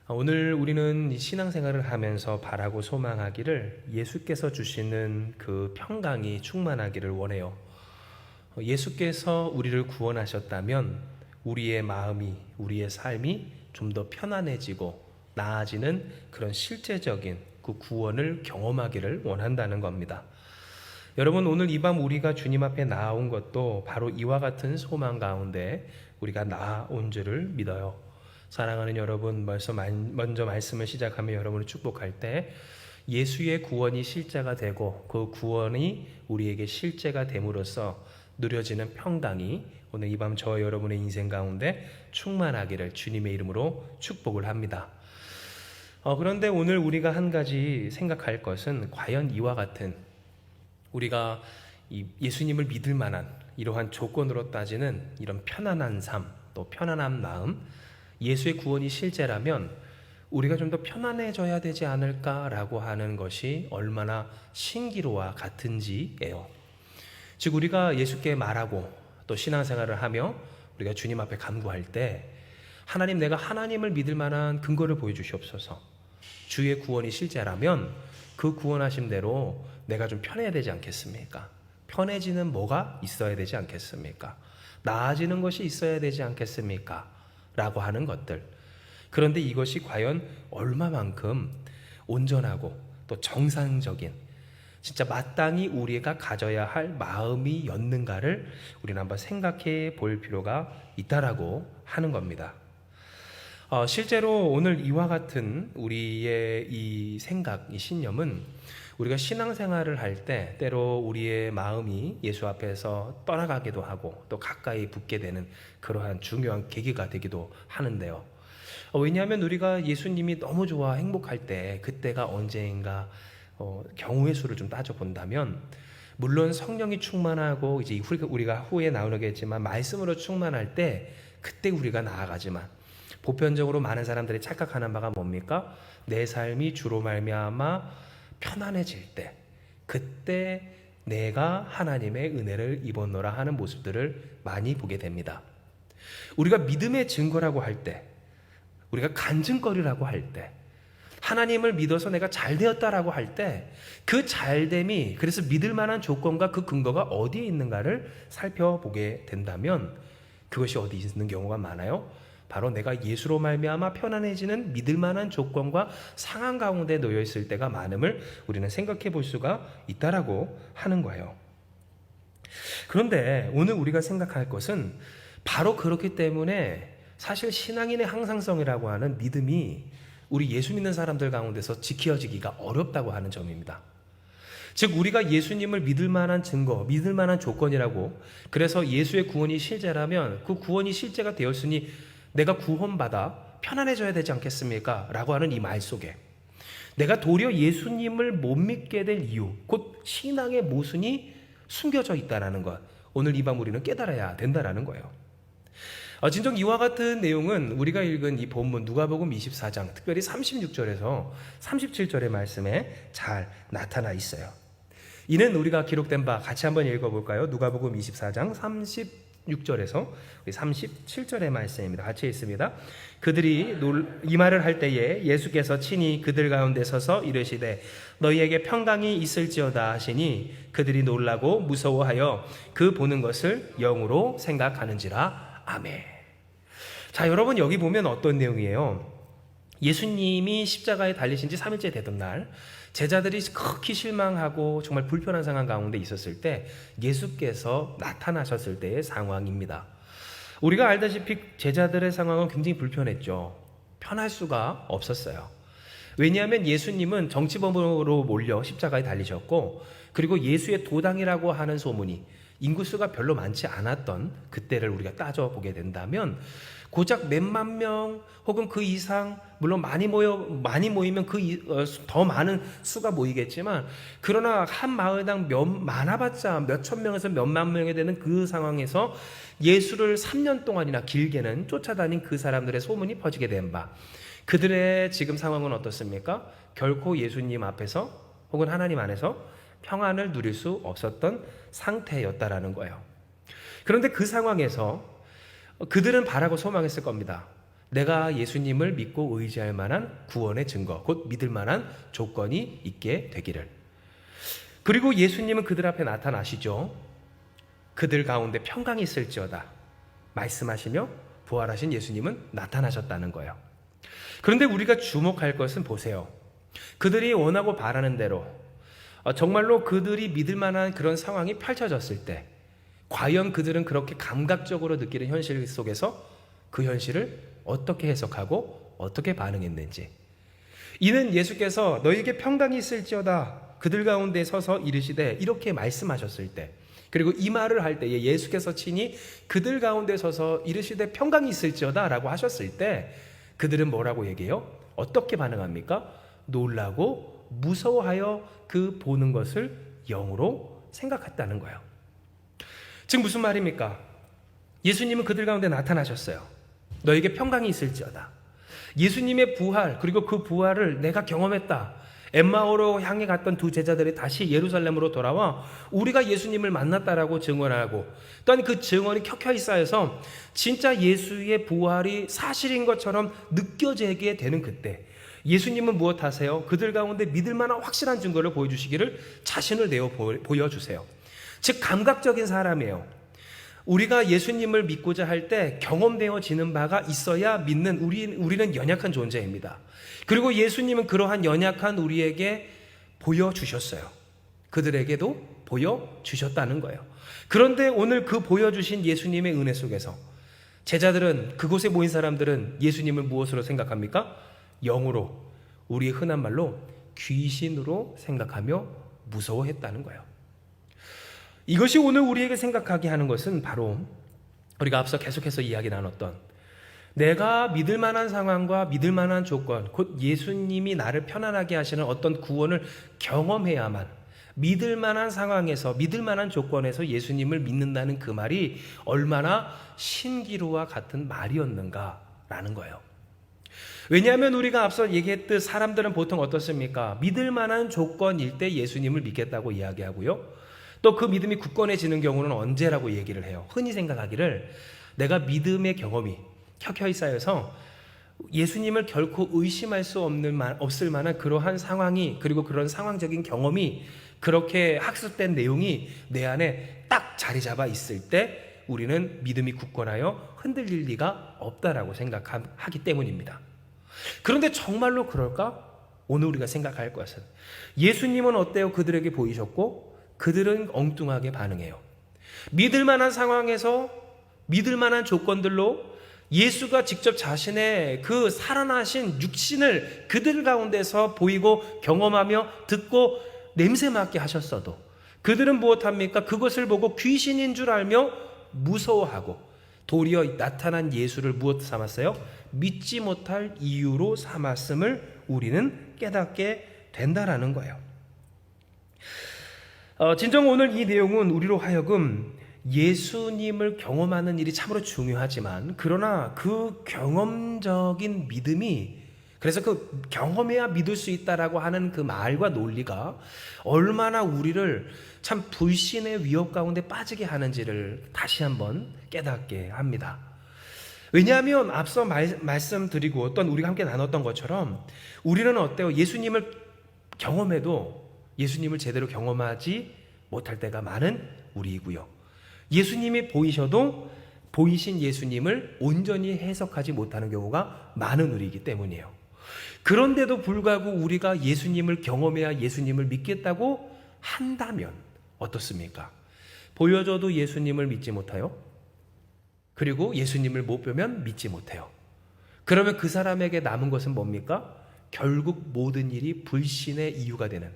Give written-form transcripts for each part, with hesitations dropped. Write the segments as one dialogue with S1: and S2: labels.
S1: 오늘 우리는 이 신앙생활을 하면서 바라고 소망하기를 예수께서 주시는 그 평강이 충만하기를 원해요. 예수께서 우리를 구원하셨다면 우리의 마음이, 우리의 삶이 좀 더 편안해지고 나아지는 그런 실제적인 그 구원을 경험하기를 원한다는 겁니다. 여러분, 오늘 이 밤 우리가 주님 앞에 나아온 것도 바로 이와 같은 소망 가운데 우리가 나아온 줄을 믿어요. 사랑하는 여러분, 먼저 말씀을 시작하며 여러분을 축복할 때 예수의 구원이 실제가 되고 그 구원이 우리에게 실제가 됨으로써 누려지는 평강이 오늘 이 밤 저 여러분의 인생 가운데 충만하기를 주님의 이름으로 축복을 합니다. 그런데 오늘 우리가 한 가지 생각할 것은 과연 이와 같은 우리가 예수님을 믿을 만한 이러한 조건으로 따지는 이런 편안한 삶, 또 편안한 마음, 예수의 구원이 실제라면 우리가 좀 더 편안해져야 되지 않을까라고 하는 것이 얼마나 신기루와 같은지예요. 즉 우리가 예수께 말하고 또 신앙생활을 하며 우리가 주님 앞에 간구할 때 하나님, 내가 하나님을 믿을 만한 근거를 보여주시옵소서. 주의 구원이 실제라면 그 구원하심대로 내가 좀 편해야 되지 않겠습니까? 편해지는 뭐가 있어야 되지 않겠습니까? 나아지는 것이 있어야 되지 않겠습니까? 라고 하는 것들. 그런데 이것이 과연 얼마만큼 온전하고 또 정상적인, 진짜 마땅히 우리가 가져야 할 마음이었는가를 우리는 한번 생각해 볼 필요가 있다라고 하는 겁니다. 실제로 오늘 이와 같은 우리의 이 생각, 이 신념은 우리가 신앙생활을 할 때 때로 우리의 마음이 예수 앞에서 떠나가기도 하고 또 가까이 붙게 되는 그러한 중요한 계기가 되기도 하는데요. 왜냐하면 우리가 예수님이 너무 좋아 행복할 때 그때가 언제인가 경우의 수를 좀 따져본다면 물론 성령이 충만하고 이제 우리가 후에 나오겠지만 말씀으로 충만할 때 그때 우리가 나아가지만 보편적으로 많은 사람들이 착각하는 바가 뭡니까? 내 삶이 주로 말미암아 편안해질 때 그때 내가 하나님의 은혜를 입었노라 하는 모습들을 많이 보게 됩니다. 우리가 믿음의 증거라고 할 때, 우리가 간증거리라고 할 때, 하나님을 믿어서 내가 잘되었다라고 할 때 그 잘됨이 그래서 믿을 만한 조건과 그 근거가 어디에 있는가를 살펴보게 된다면 그것이 어디 있는 경우가 많아요? 바로 내가 예수로 말미암아 편안해지는 믿을 만한 조건과 상황 가운데 놓여 있을 때가 많음을 우리는 생각해 볼 수가 있다라고 하는 거예요. 그런데 오늘 우리가 생각할 것은 바로 그렇기 때문에 사실 신앙인의 항상성이라고 하는 믿음이 우리 예수 믿는 사람들 가운데서 지켜지기가 어렵다고 하는 점입니다. 즉 우리가 예수님을 믿을 만한 증거, 믿을 만한 조건이라고, 그래서 예수의 구원이 실제라면 그 구원이 실제가 되었으니 내가 구원받아 편안해져야 되지 않겠습니까? 라고 하는 이 말 속에 내가 도리어 예수님을 못 믿게 될 이유, 곧 신앙의 모순이 숨겨져 있다는 것, 오늘 이 밤 우리는 깨달아야 된다는 거예요. 진정 이와 같은 내용은 우리가 읽은 이 본문 누가복음 24장 특별히 36절에서 37절의 말씀에 잘 나타나 있어요. 이는 우리가 기록된 바 같이 한번 읽어볼까요? 누가복음 24장 36절에서 37절의 말씀입니다. 같이 읽습니다. 그들이 이 말을 할 때에 예수께서 친히 그들 가운데 서서 이르시되 너희에게 평강이 있을지어다 하시니 그들이 놀라고 무서워하여 그 보는 것을 영으로 생각하는지라. 아멘. 자, 여러분 여기 보면 어떤 내용이에요? 예수님이 십자가에 달리신 지 3일째 되던 날 제자들이 극히 실망하고 정말 불편한 상황 가운데 있었을 때 예수께서 나타나셨을 때의 상황입니다. 우리가 알다시피 제자들의 상황은 굉장히 불편했죠. 편할 수가 없었어요. 왜냐하면 예수님은 정치범으로 몰려 십자가에 달리셨고 그리고 예수의 도당이라고 하는 소문이 인구수가 별로 많지 않았던 그때를 우리가 따져보게 된다면 고작 몇만 명 혹은 그 이상, 물론 많이 모이면 더 많은 수가 모이겠지만 그러나 한 마을당 많아봤자 몇천 명에서 몇만 명이 되는 그 상황에서 예수를 3년 동안이나 길게는 쫓아다닌 그 사람들의 소문이 퍼지게 된 바, 그들의 지금 상황은 어떻습니까? 결코 예수님 앞에서 혹은 하나님 안에서 평안을 누릴 수 없었던 상태였다라는 거예요. 그런데 그 상황에서 그들은 바라고 소망했을 겁니다. 내가 예수님을 믿고 의지할 만한 구원의 증거, 곧 믿을 만한 조건이 있게 되기를. 그리고 예수님은 그들 앞에 나타나시죠. 그들 가운데 평강이 있을지어다 말씀하시며 부활하신 예수님은 나타나셨다는 거예요. 그런데 우리가 주목할 것은 보세요. 그들이 원하고 바라는 대로 정말로 그들이 믿을 만한 그런 상황이 펼쳐졌을 때 과연 그들은 그렇게 감각적으로 느끼는 현실 속에서 그 현실을 어떻게 해석하고 어떻게 반응했는지. 이는 예수께서 너희에게 평강이 있을지어다 그들 가운데 서서 이르시되 이렇게 말씀하셨을 때, 그리고 이 말을 할 때에 예수께서 친히 그들 가운데 서서 이르시되 평강이 있을지어다 라고 하셨을 때 그들은 뭐라고 얘기해요? 어떻게 반응합니까? 놀라고 무서워하여 그 보는 것을 영으로 생각했다는 거예요. 즉 무슨 말입니까? 예수님은 그들 가운데 나타나셨어요. 너에게 평강이 있을지어다. 예수님의 부활, 그리고 그 부활을 내가 경험했다. 엠마오로 향해 갔던 두 제자들이 다시 예루살렘으로 돌아와 우리가 예수님을 만났다라고 증언하고, 또한 그 증언이 켜켜이 쌓여서 진짜 예수의 부활이 사실인 것처럼 느껴지게 되는 그때 예수님은 무엇 하세요? 그들 가운데 믿을 만한 확실한 증거를 보여주시기를 자신을 내어 보여주세요. 즉 감각적인 사람이에요. 우리가 예수님을 믿고자 할 때 경험되어지는 바가 있어야 믿는 우리는 연약한 존재입니다. 그리고 예수님은 그러한 연약한 우리에게 보여주셨어요. 그들에게도 보여주셨다는 거예요. 그런데 오늘 그 보여주신 예수님의 은혜 속에서 제자들은, 그곳에 모인 사람들은 예수님을 무엇으로 생각합니까? 영으로, 우리 흔한 말로 귀신으로 생각하며 무서워했다는 거예요. 이것이 오늘 우리에게 생각하게 하는 것은 바로 우리가 앞서 계속해서 이야기 나눴던 내가 믿을 만한 상황과 믿을 만한 조건, 곧 예수님이 나를 편안하게 하시는 어떤 구원을 경험해야만 믿을 만한 상황에서, 믿을 만한 조건에서 예수님을 믿는다는 그 말이 얼마나 신기루와 같은 말이었는가라는 거예요. 왜냐하면 우리가 앞서 얘기했듯 사람들은 보통 어떻습니까? 믿을 만한 조건일 때 예수님을 믿겠다고 이야기하고요. 또 그 믿음이 굳건해지는 경우는 언제라고 얘기를 해요. 흔히 생각하기를 내가 믿음의 경험이 켜켜이 쌓여서 예수님을 결코 의심할 수 없을 만한 그러한 상황이, 그리고 그런 상황적인 경험이, 그렇게 학습된 내용이 내 안에 딱 자리 잡아 있을 때 우리는 믿음이 굳건하여 흔들릴 리가 없다라고 생각하기 때문입니다. 그런데 정말로 그럴까? 오늘 우리가 생각할 것은 예수님은 어때요? 그들에게 보이셨고 그들은 엉뚱하게 반응해요. 믿을 만한 상황에서 믿을 만한 조건들로 예수가 직접 자신의 그 살아나신 육신을 그들 가운데서 보이고 경험하며 듣고 냄새 맡게 하셨어도 그들은 무엇합니까? 그것을 보고 귀신인 줄 알며 무서워하고 도리어 나타난 예수를 무엇 삼았어요? 믿지 못할 이유로 삼았음을 우리는 깨닫게 된다라는 거예요. 진정 오늘 이 내용은 우리로 하여금 예수님을 경험하는 일이 참으로 중요하지만, 그러나 그 경험적인 믿음이, 그래서 그 경험해야 믿을 수 있다라고 하는 그 말과 논리가 얼마나 우리를 참 불신의 위협 가운데 빠지게 하는지를 다시 한번 깨닫게 합니다. 왜냐하면 앞서 말씀드리고 또한 우리가 함께 나눴던 것처럼 우리는 어때요? 예수님을 경험해도 예수님을 제대로 경험하지 못할 때가 많은 우리이고요. 예수님이 보이셔도 보이신 예수님을 온전히 해석하지 못하는 경우가 많은 우리이기 때문이에요. 그런데도 불구하고 우리가 예수님을 경험해야 예수님을 믿겠다고 한다면 어떻습니까? 보여줘도 예수님을 믿지 못해요. 그리고 예수님을 못 보면 믿지 못해요. 그러면 그 사람에게 남은 것은 뭡니까? 결국 모든 일이 불신의 이유가 되는,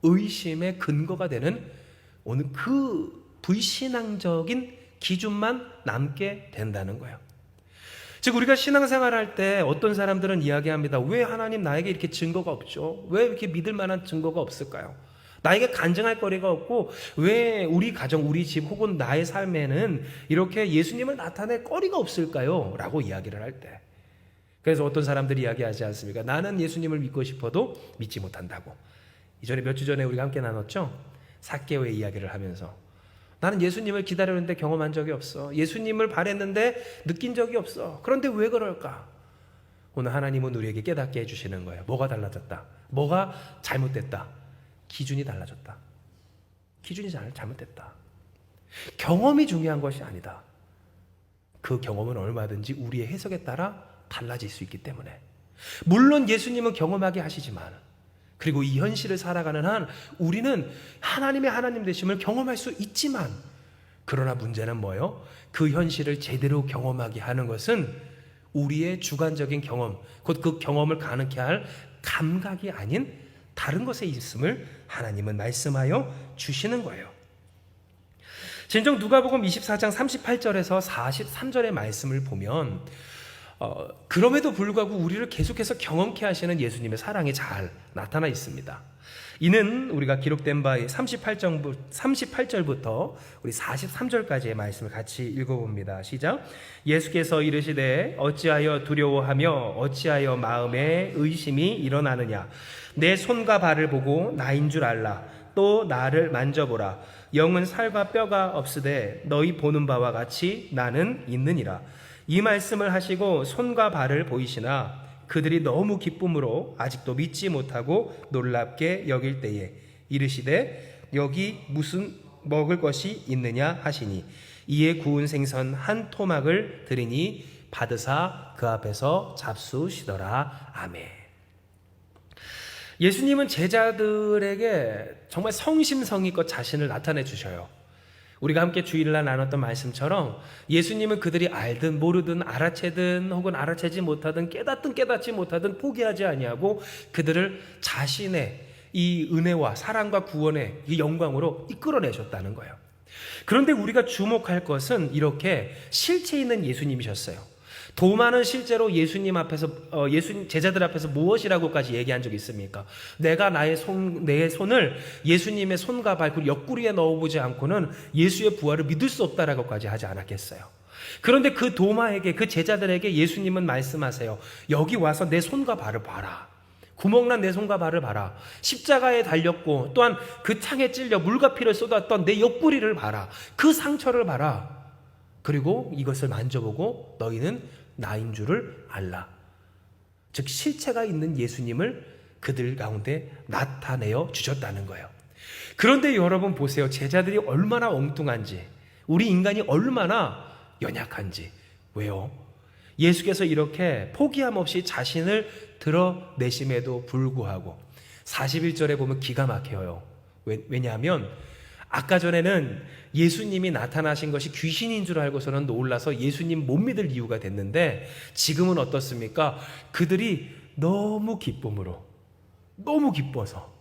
S1: 의심의 근거가 되는 오늘 그 불신앙적인 기준만 남게 된다는 거예요. 즉 우리가 신앙생활 할 때 어떤 사람들은 이야기합니다. 왜 하나님 나에게 이렇게 증거가 없죠? 왜 이렇게 믿을 만한 증거가 없을까요? 나에게 간증할 거리가 없고 왜 우리 가정, 우리 집 혹은 나의 삶에는 이렇게 예수님을 나타낼 거리가 없을까요? 라고 이야기를 할 때, 그래서 어떤 사람들이 이야기하지 않습니까? 나는 예수님을 믿고 싶어도 믿지 못한다고. 이전에 몇 주 전에 우리가 함께 나눴죠? 삭개오의 이야기를 하면서 나는 예수님을 기다렸는데 경험한 적이 없어. 예수님을 바랬는데 느낀 적이 없어. 그런데 왜 그럴까? 오늘 하나님은 우리에게 깨닫게 해주시는 거예요. 뭐가 달라졌다? 뭐가 잘못됐다? 기준이 달라졌다. 기준이 잘못됐다. 경험이 중요한 것이 아니다. 그 경험은 얼마든지 우리의 해석에 따라 달라질 수 있기 때문에. 물론 예수님은 경험하게 하시지만, 그리고 이 현실을 살아가는 한 우리는 하나님의 하나님 되심을 경험할 수 있지만, 그러나 문제는 뭐예요? 그 현실을 제대로 경험하게 하는 것은 우리의 주관적인 경험, 곧 그 경험을 가능케 할 감각이 아닌 다른 것에 있음을 하나님은 말씀하여 주시는 거예요. 진정 누가복음 24장 38절에서 43절의 말씀을 보면 그럼에도 불구하고 우리를 계속해서 경험케 하시는 예수님의 사랑이 잘 나타나 있습니다. 이는 우리가 기록된 바의 38절부터 우리 43절까지의 말씀을 같이 읽어봅니다. 시작. 예수께서 이르시되 어찌하여 두려워하며 어찌하여 마음에 의심이 일어나느냐. 내 손과 발을 보고 나인 줄 알라. 또 나를 만져보라. 영은 살과 뼈가 없으되 너희 보는 바와 같이 나는 있느니라. 이 말씀을 하시고 손과 발을 보이시나 그들이 너무 기쁨으로 아직도 믿지 못하고 놀랍게 여길 때에 이르시되 여기 무슨 먹을 것이 있느냐 하시니 이에 구운 생선 한 토막을 드리니 받으사 그 앞에서 잡수시더라. 아멘. 예수님은 제자들에게 정말 성심성의껏 자신을 나타내 주셔요. 우리가 함께 주일날 나눴던 말씀처럼 예수님은 그들이 알든 모르든 알아채든 혹은 알아채지 못하든 깨닫든 깨닫지 못하든 포기하지 아니하고 그들을 자신의 이 은혜와 사랑과 구원의 이 영광으로 이끌어내셨다는 거예요. 그런데 우리가 주목할 것은 이렇게 실체 있는 예수님이셨어요. 도마는 실제로 예수님 앞에서 예수님 제자들 앞에서 무엇이라고까지 얘기한 적이 있습니까? 내가 내 손을 예수님의 손과 발 그리고 옆구리에 넣어보지 않고는 예수의 부활을 믿을 수 없다라고까지 하지 않았겠어요. 그런데 그 도마에게 그 제자들에게 예수님은 말씀하세요. 여기 와서 내 손과 발을 봐라. 구멍난 내 손과 발을 봐라. 십자가에 달렸고 또한 그 창에 찔려 물과 피를 쏟았던 내 옆구리를 봐라. 그 상처를 봐라. 그리고 이것을 만져보고 너희는 나인 줄을 알라. 즉 실체가 있는 예수님을 그들 가운데 나타내어 주셨다는 거예요. 그런데 여러분 보세요. 제자들이 얼마나 엉뚱한지, 우리 인간이 얼마나 연약한지. 왜요? 예수께서 이렇게 포기함 없이 자신을 드러내심에도 불구하고 41절에 보면 기가 막혀요. 왜냐하면 아까 전에는 예수님이 나타나신 것이 귀신인 줄 알고서는 놀라서 예수님 못 믿을 이유가 됐는데 지금은 어떻습니까? 그들이 너무 기쁨으로, 너무 기뻐서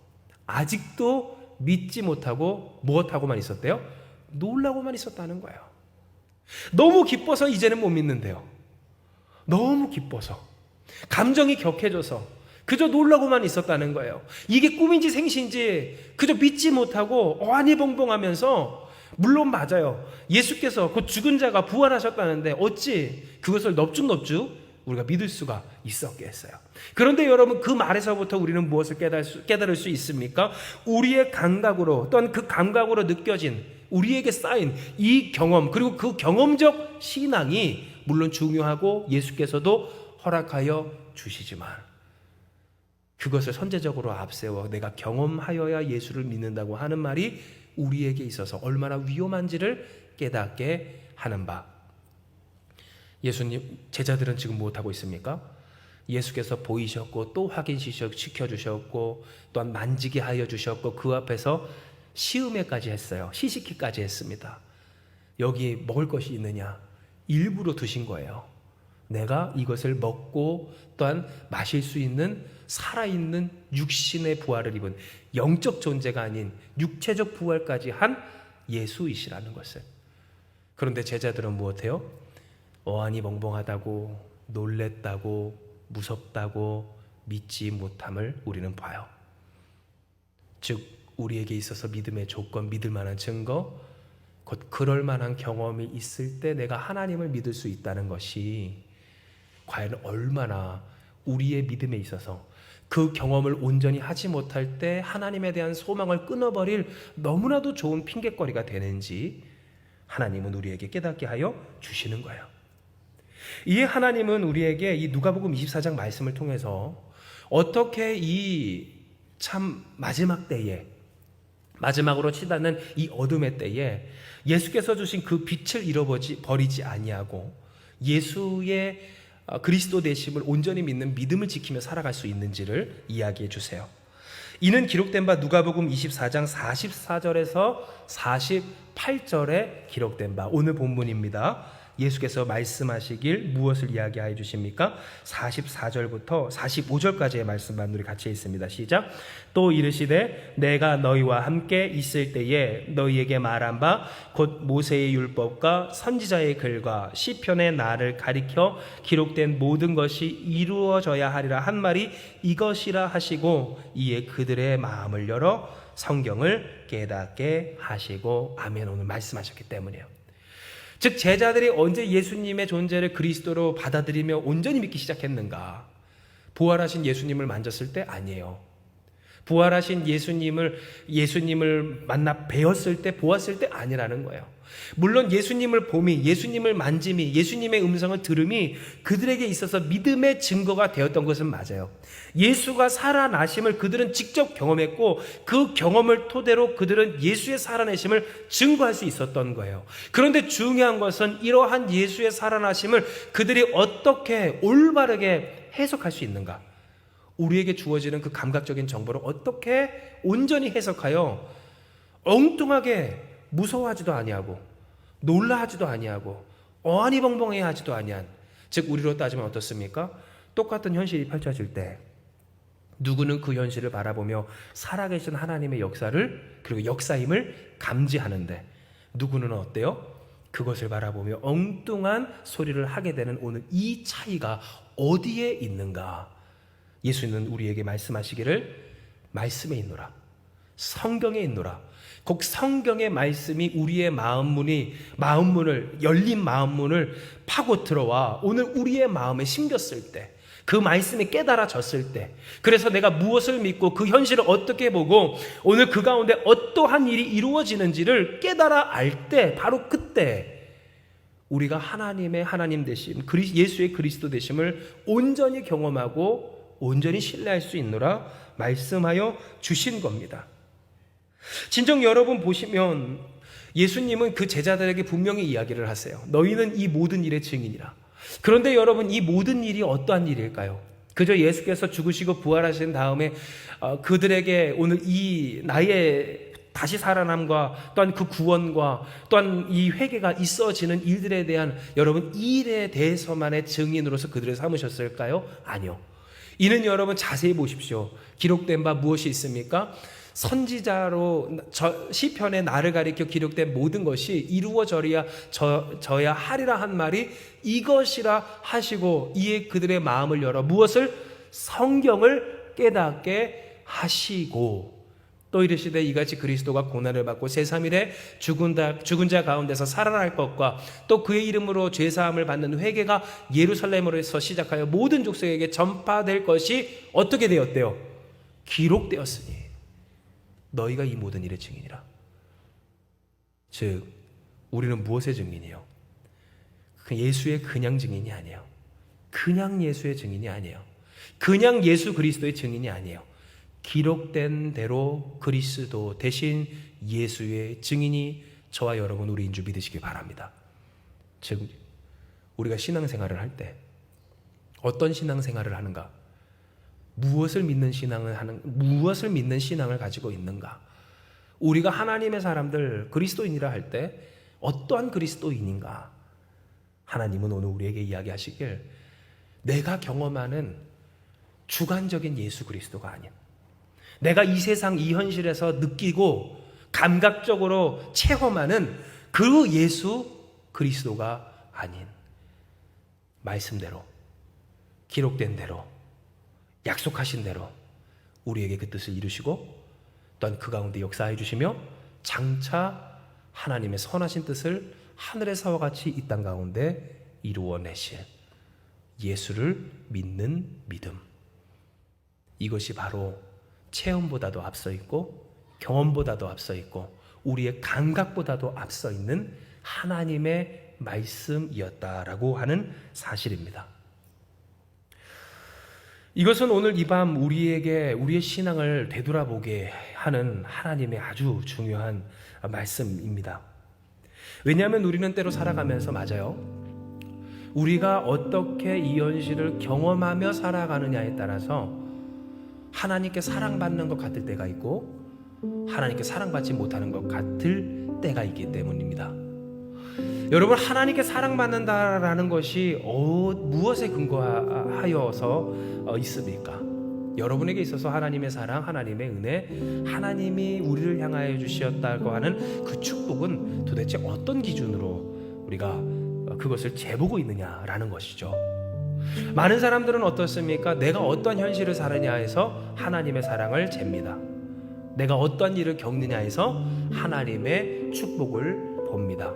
S1: 아직도 믿지 못하고 무엇하고만 있었대요? 놀라고만 있었다는 거예요. 너무 기뻐서 이제는 못 믿는데요. 너무 기뻐서 감정이 격해져서 그저 놀라고만 있었다는 거예요. 이게 꿈인지 생시인지 그저 믿지 못하고 어안이벙벙하면서, 물론 맞아요. 예수께서 그 죽은 자가 부활하셨다는데 어찌 그것을 넙죽넙죽 우리가 믿을 수가 있었겠어요. 그런데 여러분 그 말에서부터 우리는 무엇을 깨달을 수 있습니까? 우리의 감각으로 또한 그 감각으로 느껴진 우리에게 쌓인 이 경험, 그리고 그 경험적 신앙이 물론 중요하고 예수께서도 허락하여 주시지만 그것을 선제적으로 앞세워 내가 경험하여야 예수를 믿는다고 하는 말이 우리에게 있어서 얼마나 위험한지를 깨닫게 하는 바. 예수님 제자들은 지금 무엇하고 있습니까? 예수께서 보이셨고 또 확인시켜주셨고 또한 만지게 하여 주셨고 그 앞에서 시음회까지 했어요. 시식회까지 했습니다. 여기 먹을 것이 있느냐? 일부러 두신 거예요. 내가 이것을 먹고 또한 마실 수 있는 살아있는 육신의 부활을 입은 영적 존재가 아닌 육체적 부활까지 한 예수이시라는 것을. 그런데 제자들은 무엇해요? 어안이 벙벙하다고, 놀랬다고, 무섭다고, 믿지 못함을 우리는 봐요. 즉 우리에게 있어서 믿음의 조건, 믿을 만한 증거, 곧 그럴 만한 경험이 있을 때 내가 하나님을 믿을 수 있다는 것이 과연 얼마나 우리의 믿음에 있어서 그 경험을 온전히 하지 못할 때 하나님에 대한 소망을 끊어버릴 너무나도 좋은 핑곗거리가 되는지 하나님은 우리에게 깨닫게 하여 주시는 거예요. 이에 하나님은 우리에게 이 누가복음 24장 말씀을 통해서 어떻게 이 참 마지막 때에, 마지막으로 치닫는 이 어둠의 때에 예수께서 주신 그 빛을 잃어버리지 아니하고 예수의 그리스도 되심을 온전히 믿는 믿음을 지키며 살아갈 수 있는지를 이야기해 주세요. 이는 기록된 바 누가복음 24장 44절에서 48절에 기록된 바 오늘 본문입니다. 예수께서 말씀하시길 무엇을 이야기해 주십니까? 44절부터 45절까지의 말씀만 우리 같이 있습니다. 시작. 또 이르시되 내가 너희와 함께 있을 때에 너희에게 말한 바 곧 모세의 율법과 선지자의 글과 시편의 나를 가리켜 기록된 모든 것이 이루어져야 하리라 한 말이 이것이라 하시고 이에 그들의 마음을 열어 성경을 깨닫게 하시고 아멘. 오늘 말씀하셨기 때문이에요. 즉 제자들이 언제 예수님의 존재를 그리스도로 받아들이며 온전히 믿기 시작했는가? 부활하신 예수님을 만졌을 때 아니에요. 부활하신 예수님을 만나 뵈었을 때, 보았을 때 아니라는 거예요. 물론 예수님을 봄이, 예수님을 만짐이, 예수님의 음성을 들음이 그들에게 있어서 믿음의 증거가 되었던 것은 맞아요. 예수가 살아나심을 그들은 직접 경험했고 그 경험을 토대로 그들은 예수의 살아내심을 증거할 수 있었던 거예요. 그런데 중요한 것은 이러한 예수의 살아나심을 그들이 어떻게 올바르게 해석할 수 있는가? 우리에게 주어지는 그 감각적인 정보를 어떻게 온전히 해석하여 엉뚱하게 무서워하지도 아니하고 놀라하지도 아니하고 어안이벙벙해 하지도 아니한, 즉 우리로 따지면 어떻습니까? 똑같은 현실이 펼쳐질 때 누구는 그 현실을 바라보며 살아계신 하나님의 역사를, 그리고 역사임을 감지하는데 누구는 어때요? 그것을 바라보며 엉뚱한 소리를 하게 되는 오늘 이 차이가 어디에 있는가? 예수는 우리에게 말씀하시기를 말씀에 있노라, 성경에 있노라. 곧 성경의 말씀이 우리의 열린 마음문을 파고 들어와 오늘 우리의 마음에 심겼을 때, 그 말씀이 깨달아졌을 때, 그래서 내가 무엇을 믿고 그 현실을 어떻게 보고 오늘 그 가운데 어떠한 일이 이루어지는지를 깨달아 알 때, 바로 그때 우리가 하나님의 하나님 되심, 예수의 그리스도 되심을 온전히 경험하고 온전히 신뢰할 수 있노라 말씀하여 주신 겁니다. 진정 여러분 보시면 예수님은 그 제자들에게 분명히 이야기를 하세요. 너희는 이 모든 일의 증인이라. 그런데 여러분, 이 모든 일이 어떠한 일일까요? 그저 예수께서 죽으시고 부활하신 다음에 그들에게 오늘 이 나의 다시 살아남과 또한 그 구원과 또한 이 회개가 있어지는 일들에 대한 여러분 이 일에 대해서만의 증인으로서 그들을 삼으셨을까요? 아니요. 이는 여러분 자세히 보십시오. 기록된 바 무엇이 있습니까? 선지자로 시편에 나를 가리켜 기록된 모든 것이 이루어져야 하리라 한 말이 이것이라 하시고 이에 그들의 마음을 열어 무엇을? 성경을 깨닫게 하시고 또 이르시되 이같이 그리스도가 고난을 받고 제3일에 죽은 자 가운데서 살아날 것과 또 그의 이름으로 죄사함을 받는 회개가 예루살렘으로서 시작하여 모든 족속에게 전파될 것이 어떻게 되었대요? 기록되었으니 너희가 이 모든 일의 증인이라. 즉 우리는 무엇의 증인이요? 예수의 그냥 증인이 아니에요. 그냥 예수의 증인이 아니에요. 그냥 예수 그리스도의 증인이 아니에요. 기록된 대로 그리스도 대신 예수의 증인이 저와 여러분 우리인 줄 믿으시기 바랍니다. 즉 우리가 신앙생활을 할 때 어떤 신앙생활을 하는가? 무엇을 믿는 신앙을 가지고 있는가? 우리가 하나님의 사람들 그리스도인이라 할 때 어떠한 그리스도인인가? 하나님은 오늘 우리에게 이야기하시길 내가 경험하는 주관적인 예수 그리스도가 아닌, 내가 이 세상 이 현실에서 느끼고 감각적으로 체험하는 그 예수 그리스도가 아닌, 말씀대로 기록된 대로 약속하신 대로 우리에게 그 뜻을 이루시고 또한 그 가운데 역사해 주시며 장차 하나님의 선하신 뜻을 하늘에서와 같이 이 땅 가운데 이루어내실 예수를 믿는 믿음, 이것이 바로 체험보다도 앞서 있고 경험보다도 앞서 있고 우리의 감각보다도 앞서 있는 하나님의 말씀이었다라고 하는 사실입니다. 이것은 오늘 이 밤 우리에게 우리의 신앙을 되돌아보게 하는 하나님의 아주 중요한 말씀입니다. 왜냐하면 우리는 때로 살아가면서 맞아요. 우리가 어떻게 이 현실을 경험하며 살아가느냐에 따라서 하나님께 사랑받는 것 같을 때가 있고 하나님께 사랑받지 못하는 것 같을 때가 있기 때문입니다. 여러분, 하나님께 사랑받는다라는 것이 무엇에 근거하여서 있습니까? 여러분에게 있어서 하나님의 사랑, 하나님의 은혜, 하나님이 우리를 향하여 주셨다고 하는 그 축복은 도대체 어떤 기준으로 우리가 그것을 재보고 있느냐라는 것이죠. 많은 사람들은 어떻습니까? 내가 어떤 현실을 사느냐 해서 하나님의 사랑을 잽니다. 내가 어떤 일을 겪느냐 해서 하나님의 축복을 봅니다.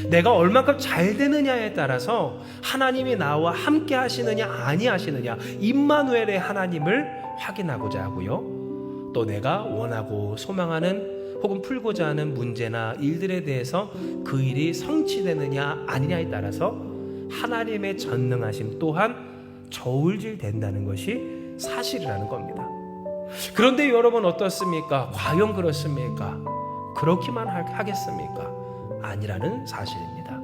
S1: 내가 얼만큼 잘 되느냐에 따라서 하나님이 나와 함께 하시느냐 아니하시느냐, 임마누엘의 하나님을 확인하고자 하고요. 또 내가 원하고 소망하는 혹은 풀고자 하는 문제나 일들에 대해서 그 일이 성취되느냐 아니냐에 따라서 하나님의 전능하심 또한 저울질 된다는 것이 사실이라는 겁니다. 그런데 여러분 어떻습니까? 과연 그렇습니까? 그렇기만 하겠습니까? 아니라는 사실입니다.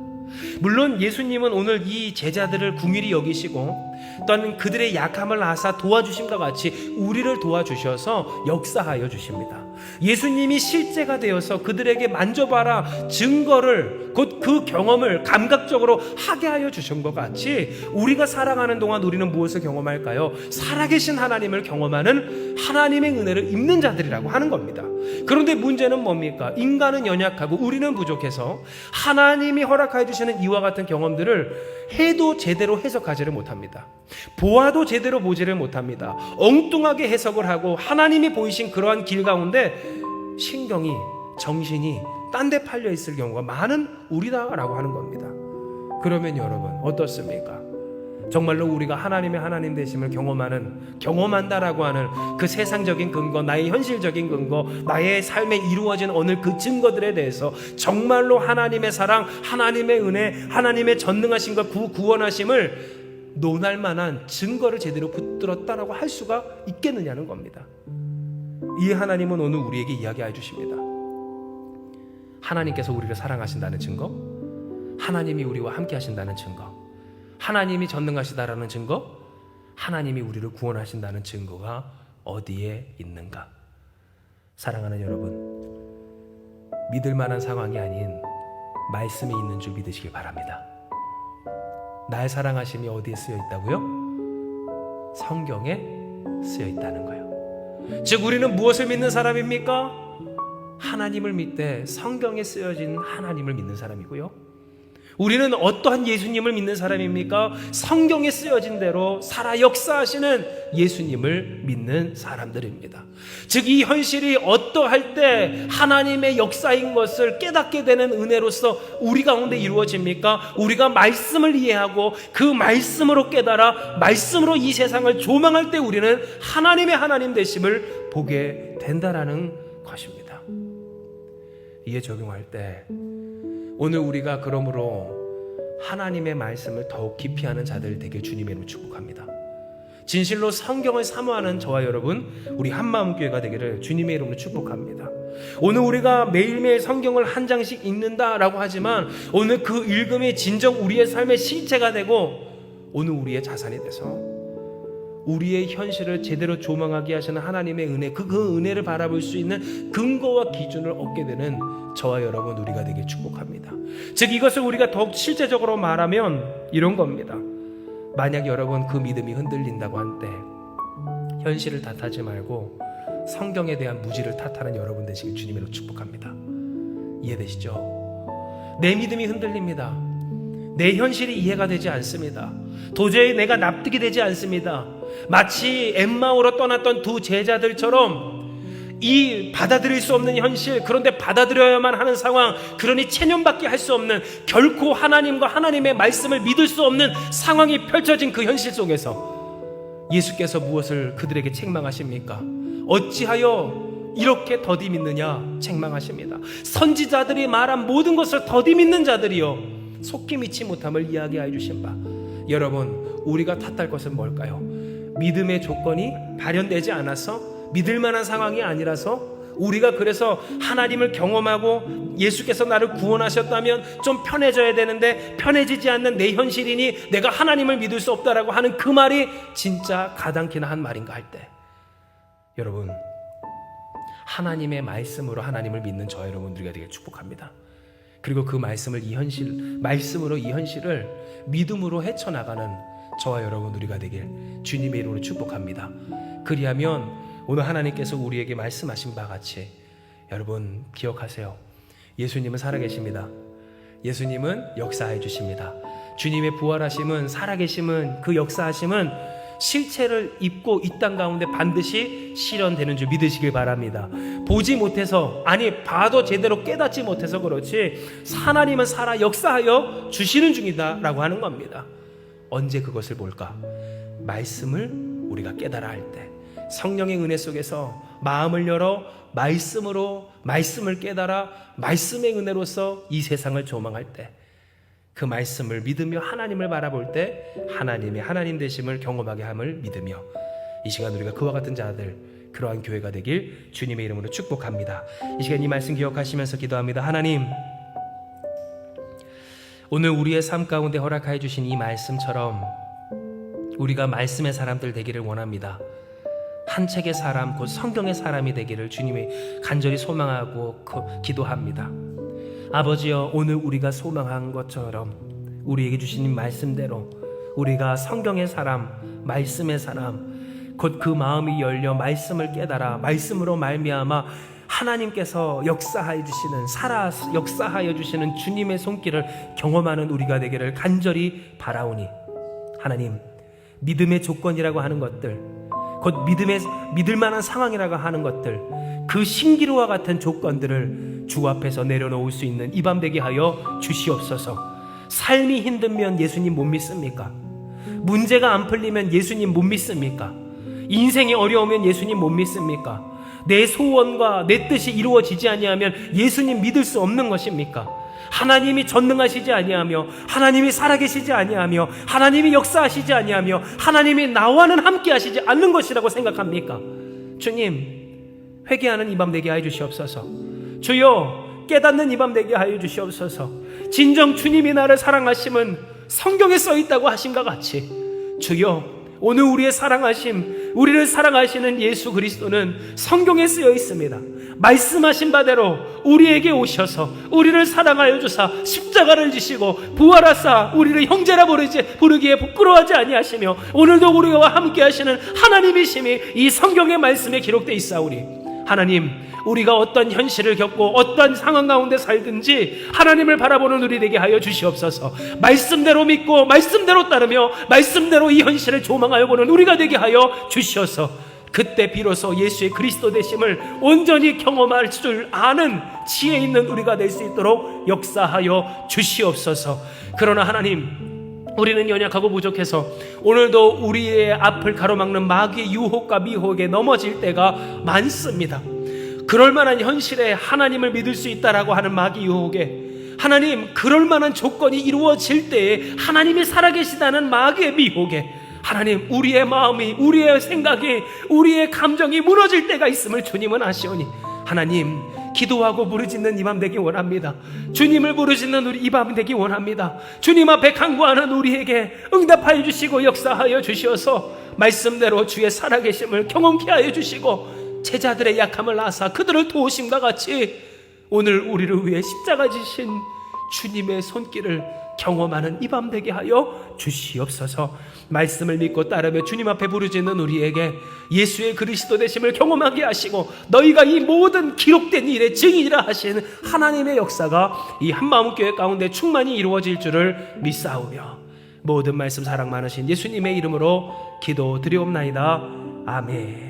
S1: 물론 예수님은 오늘 이 제자들을 긍휼히 여기시고 또는 그들의 약함을 아사 도와주심과 같이 우리를 도와주셔서 역사하여 주십니다. 예수님이 실제가 되어서 그들에게 만져봐라 증거를, 곧 그 경험을 감각적으로 하게 하여 주신 것 같이 우리가 살아가는 동안 우리는 무엇을 경험할까요? 살아계신 하나님을 경험하는 하나님의 은혜를 입는 자들이라고 하는 겁니다. 그런데 문제는 뭡니까? 인간은 연약하고 우리는 부족해서 하나님이 허락하여 주시는 이와 같은 경험들을 해도 제대로 해석하지를 못합니다. 보아도 제대로 보지를 못합니다. 엉뚱하게 해석을 하고 하나님이 보이신 그러한 길 가운데 신경이, 정신이 딴 데 팔려 있을 경우가 많은 우리다라고 하는 겁니다. 그러면 여러분 어떻습니까? 정말로 우리가 하나님의 하나님 되심을 경험한다라고 하는 그 세상적인 근거, 나의 현실적인 근거, 나의 삶에 이루어진 오늘 그 증거들에 대해서 정말로 하나님의 사랑, 하나님의 은혜, 하나님의 전능하심과 구원하심을 논할 만한 증거를 제대로 붙들었다라고 할 수가 있겠느냐는 겁니다. 이 하나님은 오늘 우리에게 이야기해 주십니다. 하나님께서 우리를 사랑하신다는 증거, 하나님이 우리와 함께 하신다는 증거, 하나님이 전능하시다라는 증거, 하나님이 우리를 구원하신다는 증거가 어디에 있는가? 사랑하는 여러분, 믿을 만한 상황이 아닌 말씀에 있는 줄 믿으시길 바랍니다. 나의 사랑하심이 어디에 쓰여 있다고요? 성경에 쓰여 있다는 거예요. 즉 우리는 무엇을 믿는 사람입니까? 하나님을 믿되 성경에 쓰여진 하나님을 믿는 사람이고요. 우리는 어떠한 예수님을 믿는 사람입니까? 성경에 쓰여진 대로 살아 역사하시는 예수님을 믿는 사람들입니다. 즉 이 현실이 어떠할 때 하나님의 역사인 것을 깨닫게 되는 은혜로서 우리 가운데 이루어집니까? 우리가 말씀을 이해하고 그 말씀으로 깨달아 말씀으로 이 세상을 조망할 때 우리는 하나님의 하나님 되심을 보게 된다라는 것입니다. 이에 적용할 때 오늘 우리가 그러므로 하나님의 말씀을 더욱 깊이 하는 자들 되길 주님의 이름으로 축복합니다. 진실로 성경을 사모하는 저와 여러분, 우리 한마음교회가 되기를 주님의 이름으로 축복합니다. 오늘 우리가 매일매일 성경을 한 장씩 읽는다라고 하지만 오늘 그 읽음이 진정 우리의 삶의 실체가 되고 오늘 우리의 자산이 돼서 우리의 현실을 제대로 조망하게 하시는 하나님의 은혜, 그 은혜를 바라볼 수 있는 근거와 기준을 얻게 되는 저와 여러분 우리가 되길 축복합니다. 즉 이것을 우리가 더욱 실제적으로 말하면 이런 겁니다. 만약 여러분 그 믿음이 흔들린다고 한 때 현실을 탓하지 말고 성경에 대한 무지를 탓하는 여러분 되시길 주님으로 축복합니다. 이해되시죠? 내 믿음이 흔들립니다. 내 현실이 이해가 되지 않습니다. 도저히 내가 납득이 되지 않습니다. 마치 엠마오로 떠났던 두 제자들처럼 이 받아들일 수 없는 현실, 그런데 받아들여야만 하는 상황, 그러니 체념받게 할 수 없는, 결코 하나님과 하나님의 말씀을 믿을 수 없는 상황이 펼쳐진 그 현실 속에서 예수께서 무엇을 그들에게 책망하십니까? 어찌하여 이렇게 더디 믿느냐 책망하십니다. 선지자들이 말한 모든 것을 더디 믿는 자들이요, 속히 믿지 못함을 이야기하여 주신 바, 여러분, 우리가 탓할 것은 뭘까요? 믿음의 조건이 발현되지 않아서, 믿을 만한 상황이 아니라서, 우리가 그래서 하나님을 경험하고 예수께서 나를 구원하셨다면 좀 편해져야 되는데 편해지지 않는 내 현실이니 내가 하나님을 믿을 수 없다라고 하는 그 말이 진짜 가당키나 한 말인가 할 때, 여러분, 하나님의 말씀으로 하나님을 믿는 저 여러분들이 되게 축복합니다. 그리고 그 말씀을 말씀으로 이 현실을 믿음으로 헤쳐나가는 저와 여러분 우리가 되길 주님의 이름으로 축복합니다. 그리하면 오늘 하나님께서 우리에게 말씀하신 바 같이, 여러분 기억하세요. 예수님은 살아계십니다. 예수님은 역사해 주십니다. 주님의 부활하심은, 살아계심은, 그 역사하심은 실체를 입고 이 땅 가운데 반드시 실현되는 줄 믿으시길 바랍니다. 보지 못해서, 아니 봐도 제대로 깨닫지 못해서 그렇지 하나님은 살아 역사하여 주시는 중이다 라고 하는 겁니다. 언제 그것을 볼까? 말씀을 우리가 깨달아 할 때, 성령의 은혜 속에서 마음을 열어 말씀으로 말씀을 깨달아 말씀의 은혜로서 이 세상을 조망할 때, 그 말씀을 믿으며 하나님을 바라볼 때 하나님의 하나님 되심을 경험하게 함을 믿으며, 이 시간 우리가 그와 같은 자들, 그러한 교회가 되길 주님의 이름으로 축복합니다. 이 시간 이 말씀 기억하시면서 기도합니다. 하나님, 오늘 우리의 삶 가운데 허락하여 주신 이 말씀처럼 우리가 말씀의 사람들 되기를 원합니다. 한 책의 사람, 곧 성경의 사람이 되기를 주님이 간절히 소망하고 기도합니다. 아버지여, 오늘 우리가 소망한 것처럼 우리에게 주신 말씀대로 우리가 성경의 사람, 말씀의 사람, 곧 그 마음이 열려 말씀을 깨달아 말씀으로 말미암아 하나님께서 역사하여 주시는, 살아 역사하여 주시는 주님의 손길을 경험하는 우리가 되기를 간절히 바라오니, 하나님, 믿음의 조건이라고 하는 것들, 곧 믿을 만한 상황이라고 하는 것들, 그 신기루와 같은 조건들을 주 앞에서 내려놓을 수 있는 이 밤 되게 하여 주시옵소서. 삶이 힘들면 예수님 못 믿습니까? 문제가 안 풀리면 예수님 못 믿습니까? 인생이 어려우면 예수님 못 믿습니까? 내 소원과 내 뜻이 이루어지지 아니하면 예수님 믿을 수 없는 것입니까? 하나님이 전능하시지 아니하며, 하나님이 살아계시지 아니하며, 하나님이 역사하시지 아니하며, 하나님이 나와는 함께 하시지 않는 것이라고 생각합니까? 주님, 회개하는 이 밤 되게 하여 주시옵소서. 주여, 깨닫는 이 밤 되게 하여 주시옵소서. 진정 주님이 나를 사랑하심은 성경에 써 있다고 하신 것 같이, 주여, 오늘 우리의 사랑하심, 우리를 사랑하시는 예수 그리스도는 성경에 쓰여 있습니다. 말씀하신 바대로 우리에게 오셔서 우리를 사랑하여 주사 십자가를 지시고 부활하사 우리를 형제라 부르기에 부끄러워하지 아니하시며 오늘도 우리와 함께 하시는 하나님이심이 이 성경의 말씀에 기록되어 있사오니, 하나님, 우리가 어떤 현실을 겪고 어떤 상황 가운데 살든지 하나님을 바라보는 우리 되게 하여 주시옵소서. 말씀대로 믿고 말씀대로 따르며 말씀대로 이 현실을 조망하여 보는 우리가 되게 하여 주시옵소서. 그때 비로소 예수의 그리스도 되심을 온전히 경험할 줄 아는 지혜 있는 우리가 될 수 있도록 역사하여 주시옵소서. 그러나 하나님, 우리는 연약하고 부족해서 오늘도 우리의 앞을 가로막는 마귀의 유혹과 미혹에 넘어질 때가 많습니다. 그럴 만한 현실에 하나님을 믿을 수 있다라고 하는 마귀 유혹에, 하나님, 그럴 만한 조건이 이루어질 때에 하나님이 살아계시다는 마귀의 미혹에, 하나님, 우리의 마음이, 우리의 생각이, 우리의 감정이 무너질 때가 있음을 주님은 아시오니, 하나님, 기도하고 부르짖는 이 밤 되기 원합니다. 주님을 부르짖는 우리 이 밤 되기 원합니다. 주님 앞에 간구하는 우리에게 응답하여 주시고 역사하여 주시어서 말씀대로 주의 살아계심을 경험케 하여 주시고 제자들의 약함을 아사 그들을 도우심과 같이 오늘 우리를 위해 십자가 지신 주님의 손길을 경험하는 이 밤 되게 하여 주시옵소서. 말씀을 믿고 따르며 주님 앞에 부르짖는 우리에게 예수의 그리스도 되심을 경험하게 하시고 너희가 이 모든 기록된 일의 증인이라 하신 하나님의 역사가 이 한마음교회 가운데 충만히 이루어질 줄을 믿사오며 모든 말씀 사랑 많으신 예수님의 이름으로 기도드리옵나이다. 아멘.